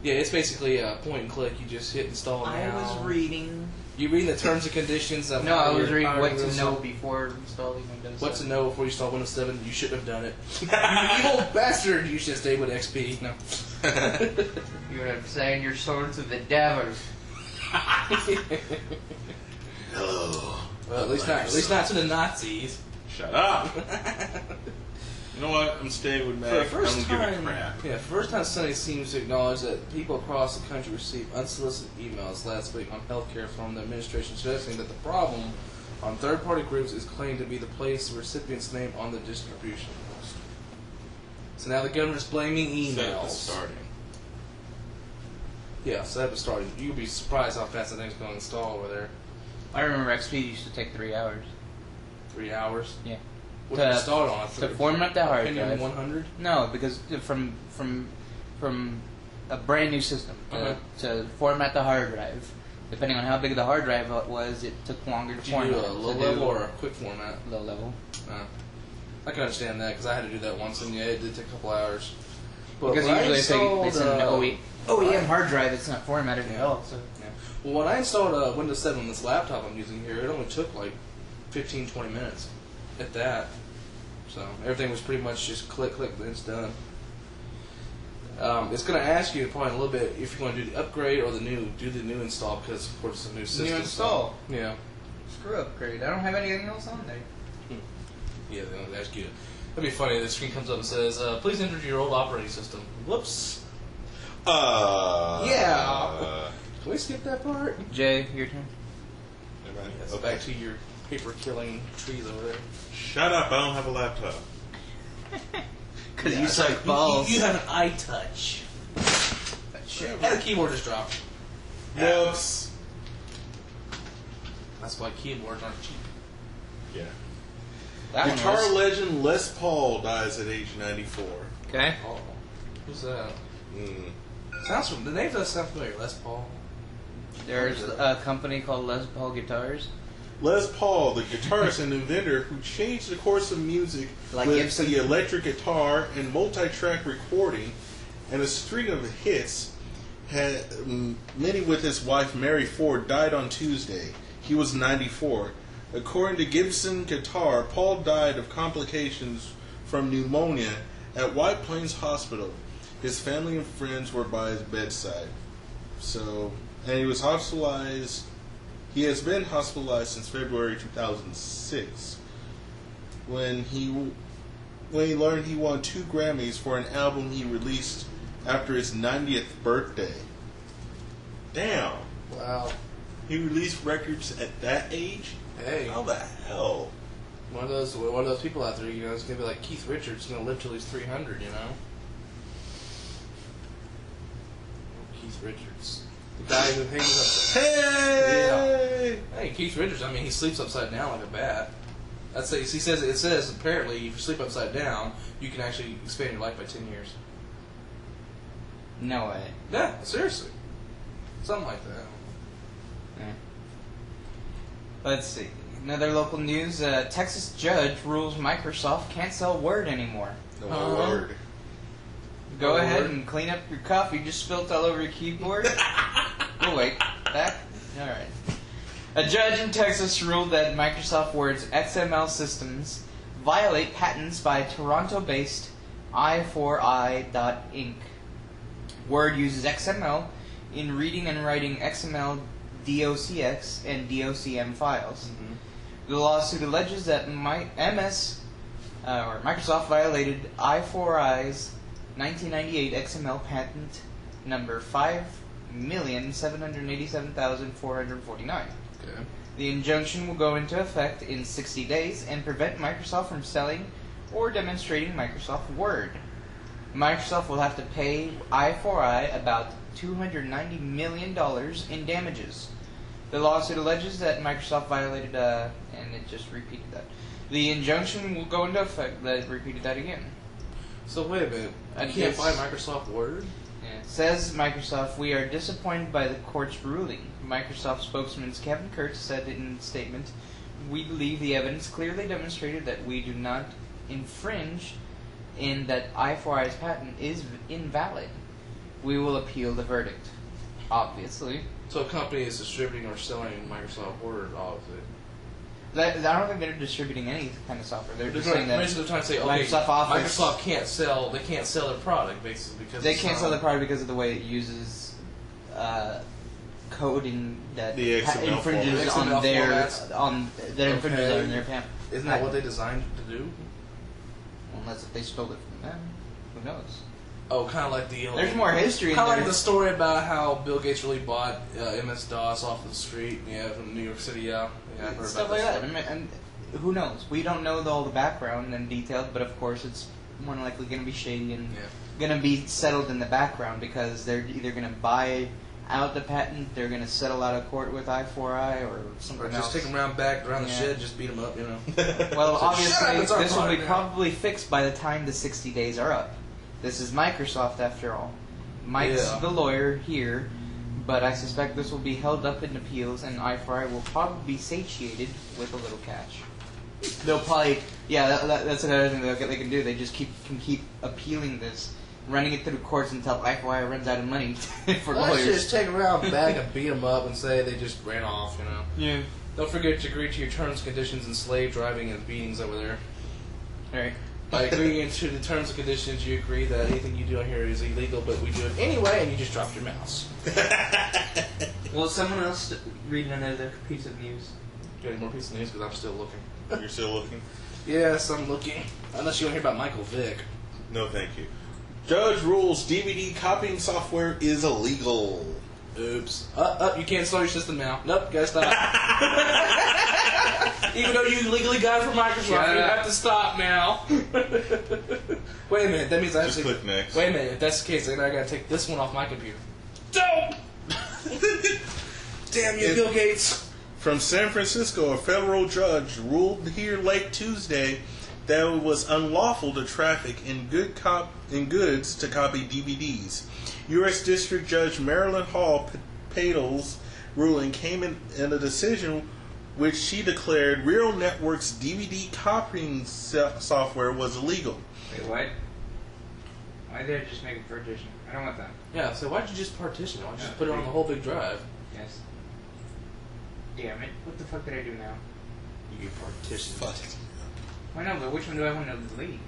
Yeah, it's basically a point and click. You just hit install now. I was reading. You reading the terms and conditions of No, I was reading what to know before installing Windows 7. What to know before you install Windows 7. You shouldn't have done it. You evil bastard! You should have stayed with XP. No. You would have signed your sword to the devil. Hello. Well, at least not to the Nazis. Shut up. You know what? I'm staying with Mac. For the first I don't time, give a crap. yeah, for the first time, Sunday seems to acknowledge that people across the country received unsolicited emails last week on healthcare from the administration, suggesting that the problem on third-party groups is claimed to be the place the recipient's name on the distribution list. So now the governor's blaming emails. Starting. Yeah, so that was starting. You'd be surprised how fast that thing's going to install over there. I remember XP used to take 3 hours. 3 hours? Yeah. What did you install it on? To format the hard drive. 100? No, because from a brand new system to format the hard drive, depending on how big the hard drive was, it took longer to format. Did you do a low level or a quick format? Low level. I can understand that because I had to do that once, and yeah, it did take a couple hours. But because usually it's an OEM hard drive, it's not formatted at all. So. Yeah. Well, when I installed Windows 7 on this laptop I'm using here, it only took like 15-20 minutes. At that. So everything was pretty much just click, then it's done. It's going to ask you probably a little bit if you're going to do the upgrade or do the new install because of course it's a new system. New install. So, yeah. Screw upgrade. I don't have anything else on there. Yeah, they'll ask you. That'd be funny. The screen comes up and says, "Please enter your old operating system." Whoops. Yeah. Can we skip that part? Jay, your turn. Yes, back to your paper-killing trees over there. Shut up, I don't have a laptop. Because you suck balls. You have an iTouch. Shit. And a keyboard just dropped. Whoops. That's why keyboards aren't cheap. Yeah. That one Guitar was. legend Les Paul dies at age 94. Okay. Oh. Who's that? Mm. Sounds from the name does sound familiar. Les Paul. There's a company called Les Paul Guitars. Les Paul, the guitarist and inventor who changed the course of music Like with Gibson. the electric guitar and multi-track recording and a string of hits, had many with his wife Mary Ford, died on Tuesday. He was 94. According to Gibson Guitar, Paul died of complications from pneumonia at White Plains Hospital. His family and friends were by his bedside. And he was hospitalized. He has been hospitalized since February 2006, when he learned he won 2 Grammys for an album he released after his 90th birthday. Damn. Wow. He released records at that age? Hey. How the hell? One of those people out there, it's gonna be like Keith Richards, gonna live till he's 300, Keith Richards. The guy who hangs upside Hey! Yeah. Hey, Keith Richards, he sleeps upside down like a bat. It says apparently if you sleep upside down, you can actually expand your life by 10 years. No way. Yeah, seriously. Something like that. Yeah. Let's see. Another local news. Texas judge rules Microsoft can't sell Word anymore. No word. Go ahead and clean up your coffee. You just spilt all over your keyboard. Oh, wait. Back? Alright. A judge in Texas ruled that Microsoft Word's XML systems violate patents by Toronto-based i4i.inc. Word uses XML in reading and writing XML docx and docm files. Mm-hmm. The lawsuit alleges that Microsoft violated i4i's 1998 XML patent number 5,787,449. Okay. The injunction will go into effect in 60 days and prevent Microsoft from selling or demonstrating Microsoft Word. Microsoft will have to pay i4i about $290 million in damages. The lawsuit alleges that Microsoft violated, and it just repeated that. The injunction will go into effect. That repeated that again. So wait a minute. I can't buy Microsoft Word? Yeah. Says Microsoft, we are disappointed by the court's ruling. Microsoft spokesman Kevin Kurtz said in a statement, we believe the evidence clearly demonstrated that we do not infringe and that i4i's patent is invalid. We will appeal the verdict. Obviously. So a company is distributing or selling Microsoft Word, obviously. I don't think they're distributing any kind of software. They're just saying that basically trying to say, okay, Microsoft Office, Microsoft can't sell their product basically because they can't sell the product because of the way it uses coding that The XML infringes format. on their Okay. infringes on their patent. Isn't that what they designed to do? Unless if they stole it from them, who knows? Oh, kind of like the... There's more history in Kind of there. like the story about how Bill Gates really bought MS-DOS off the street, from New York City, yeah. Yeah, I've heard Stuff about like that. that. And who knows? We don't know all the background and detail, but of course it's more than likely going to be shady and going to be settled in the background because they're either going to buy out the patent, they're going to settle out of court with i4i or something Or else. just take them around the shed, just beat them up, Well, obviously, it's our this will be product now. probably fixed by the time the 60 days are up. This is Microsoft, after all. Mike's the lawyer here, but I suspect this will be held up in appeals, and i4i will probably be satiated with a little cash. They'll probably, that's another thing they can do. They just can keep appealing this, running it through courts until i4i runs out of money for Let's lawyers. just take them around back and beat them up and say they just ran off, Yeah. Don't forget to agree to your terms, conditions, and slave driving and beatings over there. Alright. By agreeing to the terms and conditions, you agree that anything you do on here is illegal, but we do it anyway, and you just dropped your mouse. Well, someone else read another piece of news. Do any more pieces of news? Because I'm still looking. You're still looking? Yes, I'm looking. Unless you want to hear about Michael Vick. No, thank you. Judge rules DVD copying software is illegal. Oops. You can't install your system now. Nope, gotta stop. Even though you legally got it from Microsoft, you have to stop now. Wait a minute, that means I have Just to... click next. Wait a minute, if that's the case, then I gotta take this one off my computer. Don't! Damn you, Bill Gates. From San Francisco, a federal judge ruled here late Tuesday that it was unlawful to traffic in goods to copy DVDs. U.S. District Judge Marilyn Hall Patel's ruling came in a decision which she declared Real Network's DVD copying software was illegal. Wait, what? Why did I just make a partition? I don't want that. Yeah, so why'd you just partition it? Why'd you just put it on the whole big drive? Yes. Damn it. What the fuck did I do now? You partition. Fuck. Why not? But which one do I want to delete?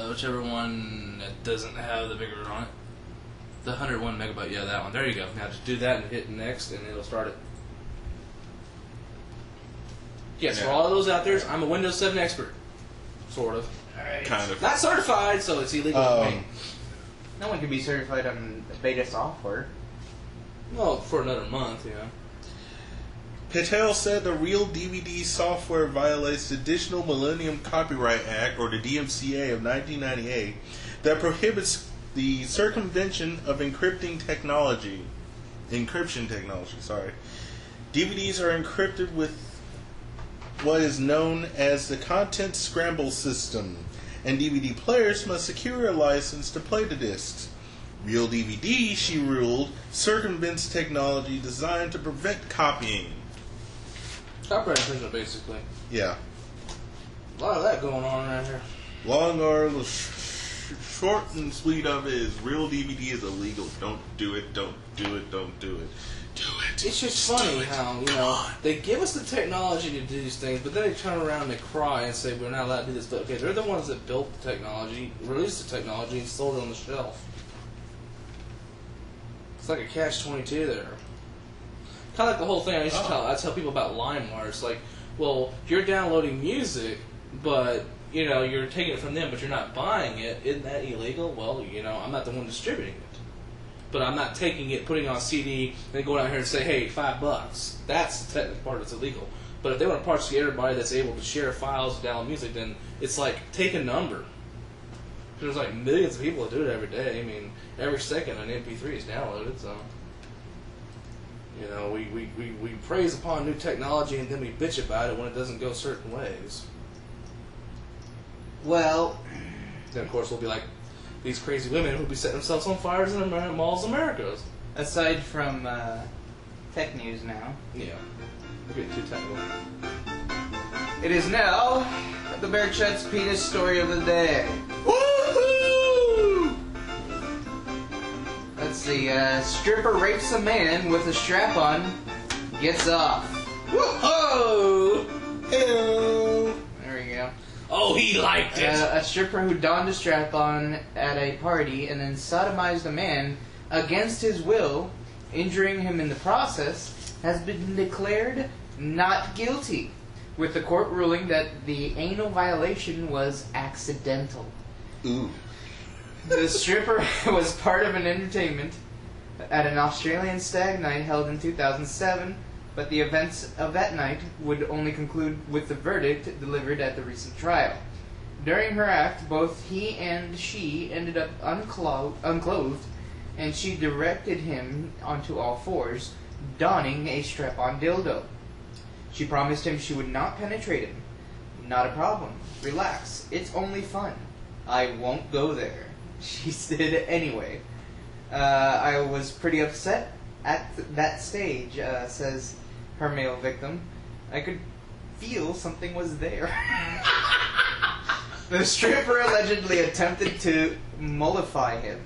Whichever one that doesn't have the bigger on it. The 101 megabyte, yeah, that one. There you go. Now just do that and hit next, and it'll start it. Yes, for all of those out there, I'm a Windows 7 expert. Sort of. Alright. Kind of. Not certified, so it's illegal for me. No one can be certified on beta software. Well, for another month, yeah. Patel said the RealDVD software violates the Additional Millennium Copyright Act, or the DMCA of 1998, that prohibits the circumvention of encryption technology. DVDs are encrypted with what is known as the Content Scramble System, and DVD players must secure a license to play the discs. RealDVD, she ruled, circumvents technology designed to prevent copying. Copyright infringement, basically. Yeah. A lot of that going on right here. Long or short and sweet of it is RealDVD is illegal. Don't do it. Don't do it. Don't do it. Do it. It's just funny how, they give us the technology to do these things, but then they turn around and they cry and say, we're not allowed to do this. But, okay, they're the ones that built the technology, released the technology, and sold it on the shelf. It's like a catch-22 there. Kind of like the whole thing I tell people about LimeWire. It's like, well, you're downloading music, but, you're taking it from them, but you're not buying it. Isn't that illegal? Well, I'm not the one distributing it. But I'm not taking it, putting it on a CD, and then going out here and say, hey, $5. That's the technical part that's illegal. But if they want to partially everybody that's able to share files and download music, then it's like, take a number. There's like millions of people that do it every day. I mean, every second an MP3 is downloaded, so... we praise upon new technology and then we bitch about it when it doesn't go certain ways. Well... Then, of course, we'll be like these crazy women who'll be setting themselves on fires in the malls of America. Aside from tech news now. Yeah. We're getting too technical. It is now the Bear Chat's penis story of the day. Woohoo! Let's see, stripper rapes a man with a strap-on, gets off. Whoa! Ew. There we go. Oh, he liked it! A stripper who donned a strap-on at a party and then sodomized a man against his will, injuring him in the process, has been declared not guilty, with the court ruling that the anal violation was accidental. Ooh. The stripper was part of an entertainment at an Australian stag night held in 2007, but the events of that night would only conclude with the verdict delivered at the recent trial. During her act, both he and she ended up unclothed, and she directed him onto all fours, donning a strap-on dildo. She promised him she would not penetrate him. Not a problem. Relax. It's only fun. I won't go there. She said anyway. I was pretty upset at that stage, says her male victim. I could feel something was there. The stripper allegedly attempted to mollify him.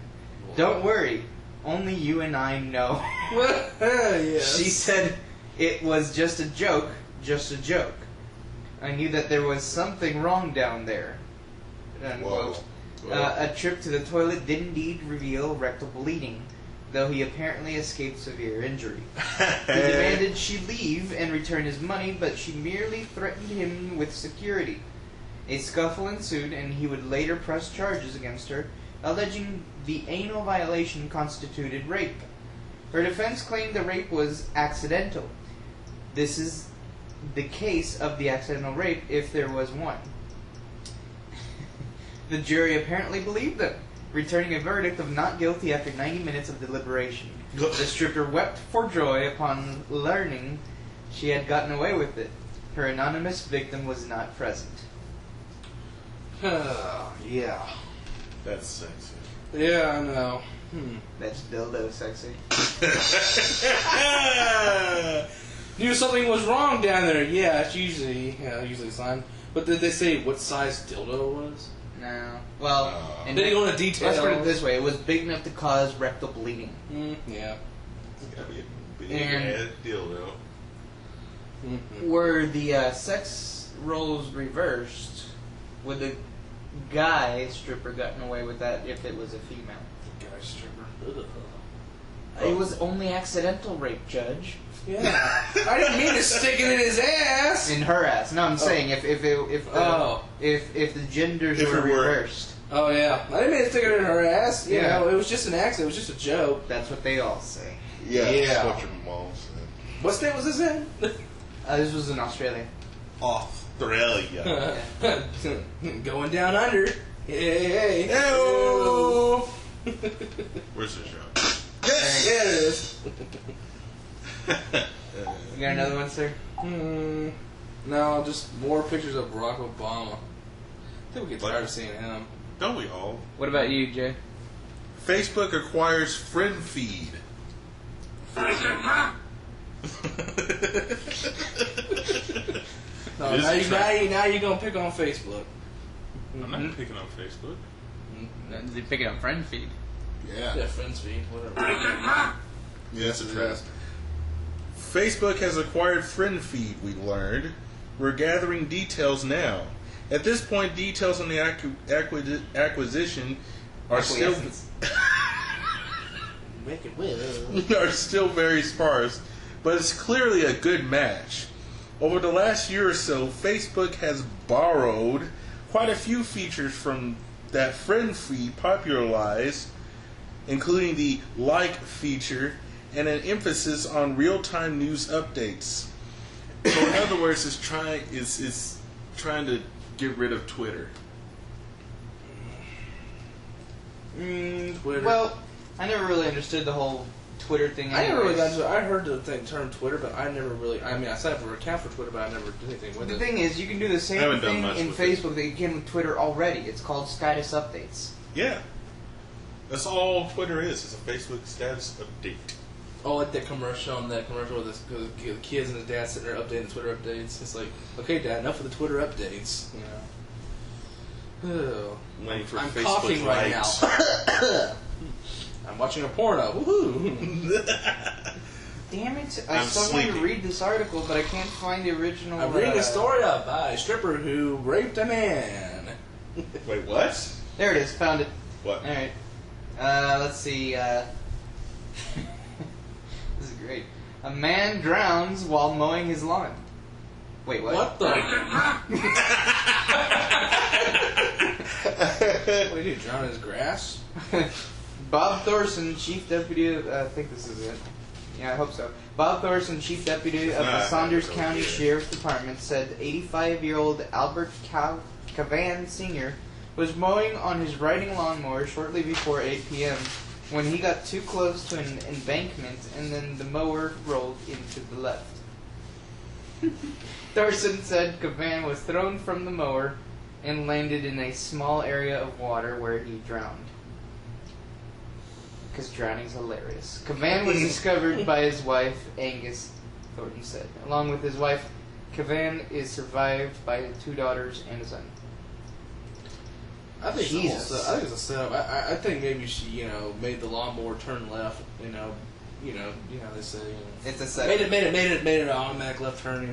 Don't worry, only you and I know. Yes. She said it was just a joke, just a joke. I knew that there was something wrong down there. Unquote. A trip to the toilet did indeed reveal rectal bleeding, though he apparently escaped severe injury. He demanded she leave and return his money, but she merely threatened him with security. A scuffle ensued, and he would later press charges against her, alleging the anal violation constituted rape. Her defense claimed the rape was accidental. This is the case of the accidental rape if there was one. The jury apparently believed them, returning a verdict of not guilty after 90 minutes of deliberation. The stripper wept for joy upon learning she had gotten away with it. Her anonymous victim was not present. Yeah. That's sexy. Yeah, I know. That's dildo sexy. Knew something was wrong down there. Yeah, it's usually fine. But did they say what size dildo it was? No. Well, and did he go into detail? Let's put it this way: it was big enough to cause rectal bleeding. Yeah. It's gotta be a big And- ass dildo. Were the sex roles reversed, would the guy stripper gotten away with that if it was a female? Guy stripper. It was only accidental rape, Judge. Yeah. I didn't mean to stick it in his ass. In her ass. No, I'm saying if the genders If were it were- reversed. Oh yeah. I didn't mean to stick it in her ass. You Yeah. know, it was just an accident. It was just a joke. That's what they all say. Yeah, Yeah. that's what your mom said. What state was this in? This was in Australia. Australia. Going down under. Hey. Hey-o. Where's the show? Yes. Yeah, it is. You got another one, sir? No, just more pictures of Barack Obama. I think we get What? tired of seeing him. Don't we all? What about you, Jay? Facebook acquires friend feed. No, It is now you're gonna pick on Facebook. I'm not picking on Facebook. They pick it up friend feed. Yeah, friends feed, whatever. Yeah, that's a trap. Facebook has acquired friend feed, we learned. We're gathering details now. At this point, details on the acquisition are still Make it will. are still very sparse, but it's clearly a good match. Over the last year or so, Facebook has borrowed quite a few features from that friend feed popularized, including the like feature and an emphasis on real-time news updates. So in other words, it's trying to get rid of Twitter. Twitter. Well, I never really understood the whole Twitter thing. I never really got anyways. to. I heard the term Twitter, but I never really. I mean, I signed up for an account for Twitter, but I never did anything with The it. thing is, you can do the I same haven't done thing much in with Facebook that you can with Twitter already. It's called status updates. Yeah. That's all Twitter is. It's a Facebook status update. Oh, like that commercial with the kids and his dad sitting there updating the Twitter updates. It's like, okay, Dad, enough of the Twitter updates. You know. Oh. Waiting for I'm Facebook coughing right likes. now. I'm watching a porno. Woohoo! Damn it! I I'm still want to sleepy. read this article, but I can't find the original. I'm reading a story by a stripper who raped a man. Wait, what? There it is. Found it. What? All right. Let's see. This is great. A man drowns while mowing his lawn. Wait, what? What the? What did he do? Drown in his grass? Bob Thorson, chief deputy of, I think this is it. Yeah, I hope so. Bob Thorson, chief deputy of the Saunders County Sheriff's Department, said 85-year-old Albert Cavan Sr. was mowing on his riding lawnmower shortly before 8 p.m. when he got too close to an embankment and then the mower rolled into the left. Thorson said Cavan was thrown from the mower and landed in a small area of water where he drowned. Because drowning's hilarious. Cavan was discovered by his wife, Angus, Thornton said. Along with his wife, Cavan is survived by his 2 daughters and a son. I think Jesus. It's a setup. I think maybe she, made the lawnmower turn left. You know they say. It's a setup. Made it an automatic left turn.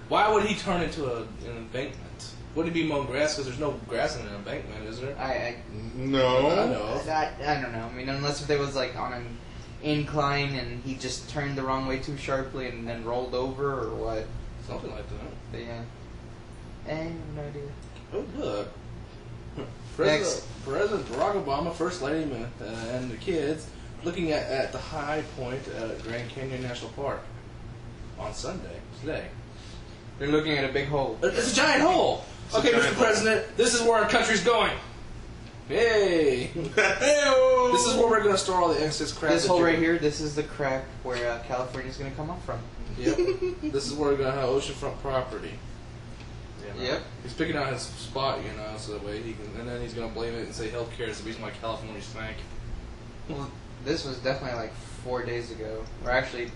Why would he turn into an embankment? Wouldn't he be mowing grass? Because there's no grass in an embankment, is there? No. I know. I don't know. I mean, unless if they was like on an incline and he just turned the wrong way too sharply and then rolled over or what. Something like that. But yeah. I have no idea. Oh, look. Next. President Barack Obama, First Lady, and the kids looking at the high point at Grand Canyon National Park on Sunday, today. They're looking at a big hole. It's a giant hole! Okay, Mr. President, this is where our country's going. Yay! This is where we're going to store all the excess crap. This hole right here, this is the crack where California's going to come up from. Yep. This is where we're going to have oceanfront property. You know? Yep. He's picking out his spot, you know, so that way he can, and then he's going to blame it and say healthcare is the reason why California stank. Well, this was definitely like 4 days ago. Or actually,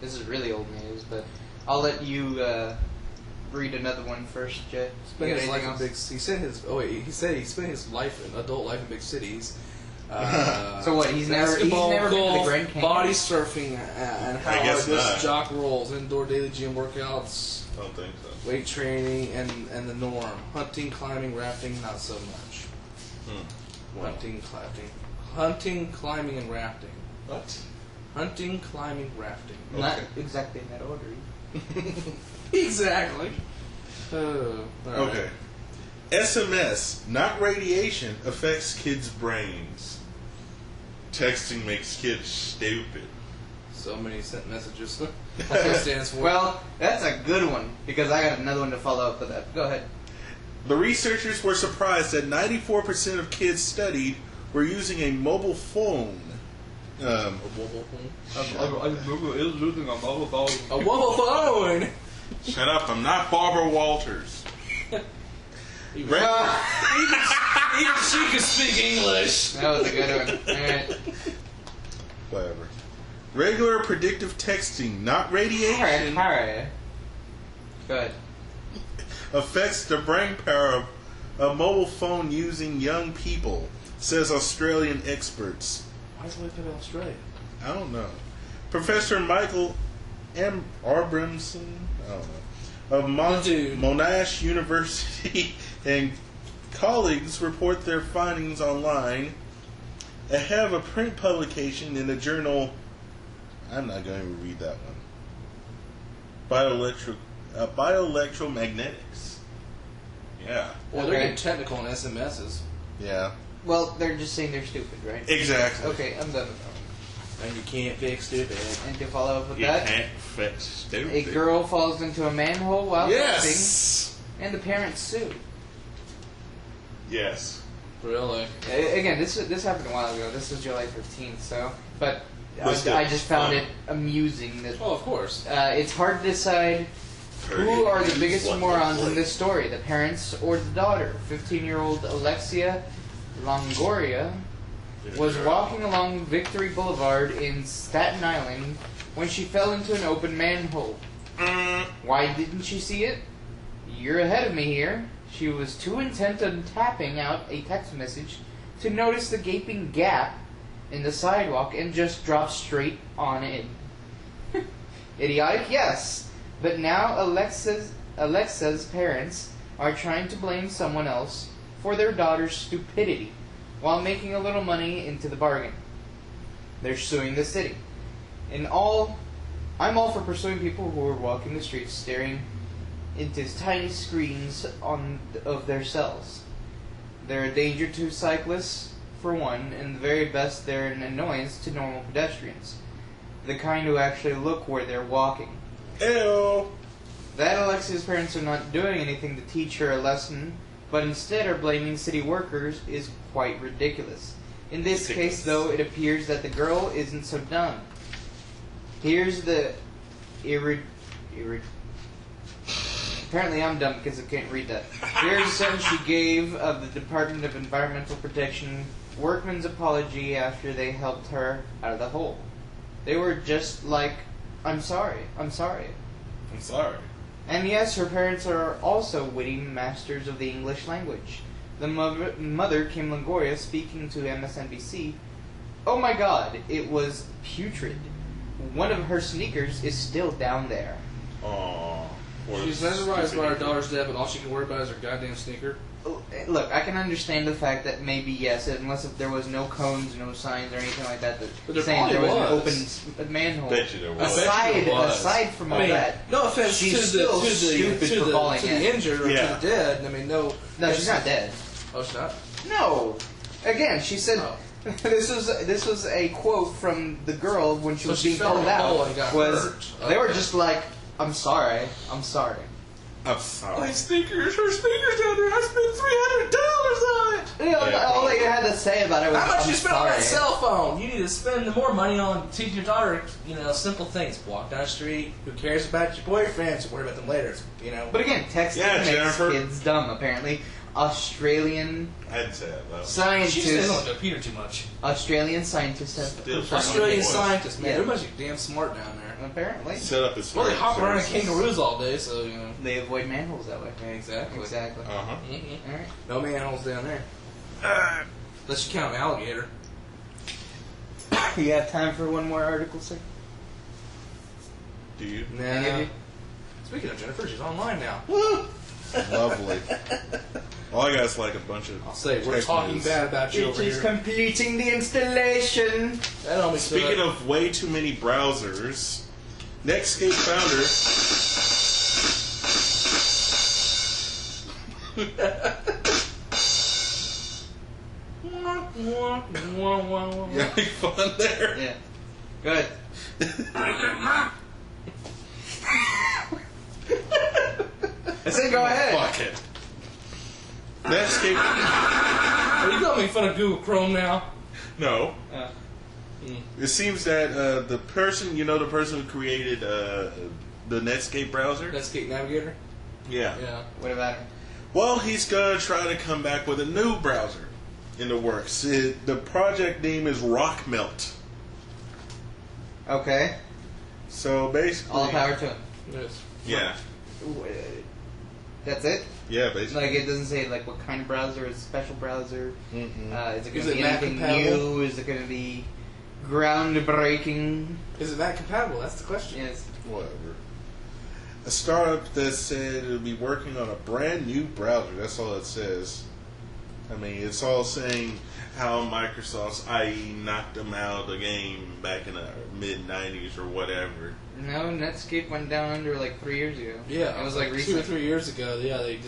this is really old news, but I'll let you read another one first, Jay. He said he spent his adult life in big cities. So what? He's never been to the Grand Canyon. Body surfing, and how I guess not. jock rolls, indoor daily gym workouts, I don't think so. weight training, and the norm. Hunting, climbing, rafting, not so much. Wow. Hunting, climbing, and rafting. What? Hunting, climbing, rafting. Not exactly in that order. Exactly. Okay. SMS, not radiation, affects kids' brains. Texting makes kids stupid. So many sent messages. That's what it stands for. Well, that's a good one, because I got another one to follow up with that. Go ahead. The researchers were surprised that 94% of kids studied were using a mobile phone. A mobile phone. A mobile phone. Shut up, I'm not Barbara Walters. Even she can speak English. That was a good one. Alright. Whatever. Regular predictive texting, not radiation, Alright. Go ahead. affects the brain power of a mobile phone using young people, says Australian experts. Why is it in Australia? I don't know. Professor Michael M. Abramson, I don't know, of Monash University and colleagues report their findings online ahead of a print publication in the journal. I'm not going to read that one. Bioelectromagnetics. Yeah. Well, they're getting technical on SMSs. Yeah. Well, they're just saying they're stupid, right? Exactly. Okay, I'm done with that one. And you can't fix stupid. And to follow up with You that, can't fix stupid. a girl falls into a manhole while Yes. texting, and the parents sue. Yes. Really? Again, this happened a while ago. This was July 15th, so... But Was I it just found fun? it amusing that... Oh, of course. it's hard to decide who are the biggest morons in this story, the parents or the daughter. 15-year-old Alexia Longoria was walking along Victory Boulevard in Staten Island when she fell into an open manhole. Why didn't she see it? You're ahead of me here. She was too intent on tapping out a text message to notice the gaping gap in the sidewalk and just dropped straight on in. Idiotic, yes. But now Alexa's parents are trying to blame someone else for their daughter's stupidity while making a little money into the bargain. They're suing the city. I'm all for pursuing people who are walking the streets staring into tiny screens of their cells. They're a danger to cyclists, for one, and the very best, they're an annoyance to normal pedestrians. The kind who actually look where they're walking. Ew. That Alexia's parents are not doing anything to teach her a lesson, but instead are blaming city workers is quite ridiculous. In this case, though, it appears that the girl isn't so dumb. Here's the Apparently I'm dumb because I can't read that. Here's a sentence she gave of the Department of Environmental Protection workman's apology after they helped her out of the hole. They were just like, I'm sorry. I'm sorry. And yes, her parents are also witty masters of the English language. The mother, Kim Longoria, speaking to MSNBC, "Oh my God, it was putrid. One of her sneakers is still down there." Aww. She's mesmerized by her daughter's death, and all she can worry about is her goddamn sneaker. Look, I can understand the fact that maybe yes, unless if there was no cones, no signs, or anything like that, But there saying there probably was was. an open manhole. Bet you there was. Aside from all that, No offense she's to still the stupid for falling to in. the injured or to the dead. I mean, no. No, she's not dead. Oh, she's not? No. Again, she said Oh. this was a quote from the girl when she So was she being fell in pulled a hole out. and got Was hurt. they were Okay. just like, I'm sorry. I'm sorry. Her sneakers down there. I spent $300 on it. You know, Yeah, all they had to say about it was, How much I'm you spend on sorry. that cell phone? You need to spend more money on teaching your daughter, simple things. Walk down the street. Who cares about your boyfriends? Worry about them later. But again, texting Yeah, makes Jennifer. kids dumb. Apparently, Australian I'd say that though. She just scientists. didn't look at Peter too much. Australian scientists have Still confirmed Australian it. scientists, man. Yeah. Everybody's damn smart down there. Apparently, Set up his. Well, they hop around in services. kangaroos all day, so they avoid manholes that way. Exactly. Exactly. Uh-huh. Mm-hmm. All right. No manholes down there. Unless you count an alligator. You have time for one more article, sir? Do you? Any of Nah. you? Speaking of Jennifer, she's online now. Lovely. All I got is like a bunch of. I'll say we're text talking news. bad about you It over is here. completing the installation. That only Speaking of way too many browsers, Netscape founder. You having fun there? Yeah. Good. I said go ahead. Fuck it. Netscape. Are you gonna make fun of Google Chrome now? No. Mm. It seems that the person, the person who created the Netscape browser. Netscape Navigator? Yeah. Yeah. What about it? Well, he's gonna try to come back with a new browser in the works. The project name is Rockmelt. Okay. So basically, All power to him. Yes. Yeah. That's it? Yeah, basically. Like, it doesn't say, like, what kind of browser, is it a special browser? Mm-mm. Is it Is going to it be Mac anything compatible? new? Is it going to be groundbreaking? Is it that compatible? That's the question. Yes. Whatever. A startup that said it'll be working on a brand new browser. That's all it says. I mean, it's all saying how Microsoft's IE knocked them out of the game back in the mid-90s or whatever. No, Netscape went down under, like, 3 years ago. Yeah. It was, like, 2 or recent. 3 years ago. Yeah, they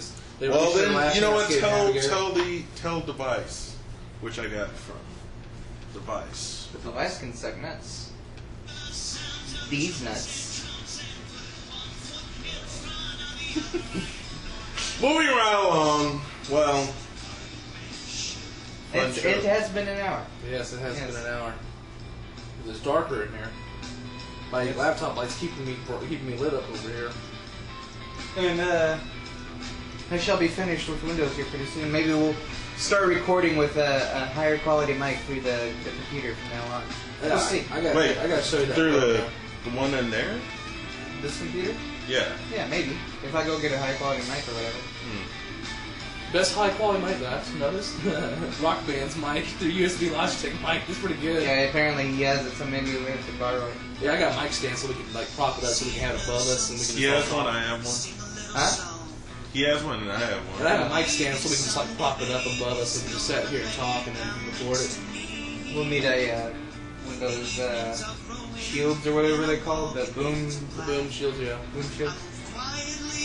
Well, released their then, last you know what? Netscape Navigator. Tell device, which I got from device. The device can suck nuts. These nuts. Moving right along. Well, fun show. It has been an hour. Yes, it has Yes. been an hour. It's darker in here. My laptop light's keeping me lit up over here. And, I shall be finished with Windows here pretty soon. Maybe we'll start recording with a higher quality mic through the computer from now on. We'll see. I got to show you that. through program. the one in there? This computer? Yeah. Yeah, maybe. If I go get a high quality mic or whatever. Best high quality mic that notice. Rock Band's mic, their USB Logitech mic is pretty good. Yeah, apparently he has it, so maybe we have to borrow it. Yeah, I got a mic stand so we can prop it up so we can have it above us and we can. He has one, I have one. Huh? He has one, and I have And one. I have a mic stand so we can just prop it up above us and just sit here and talk and then record it. We'll need a one of those shields or whatever they call it, the boom Boom shields, yeah. shield.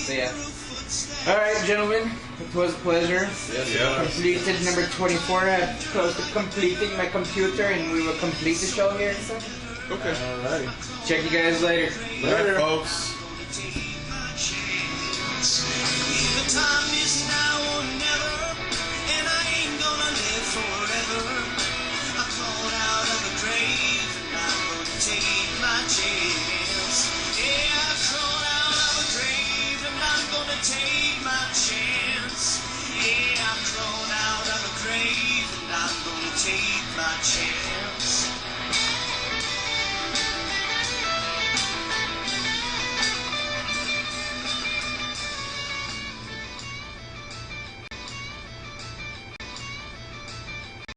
So yeah. Alright, gentlemen, it was a pleasure. Yes, Yeah. Completed number 24. I'm close to completing my computer, and we will complete the show here. So Okay. Alrighty. check you guys later. All right, folks. The time is now or never, and I ain't gonna live forever. I crawled out of the grave, and I'm gonna take my chance. Yeah, I crawled out of the grave, and I'm gonna take my chance. Yeah, I crawled out of the grave, and I'm gonna take my chance.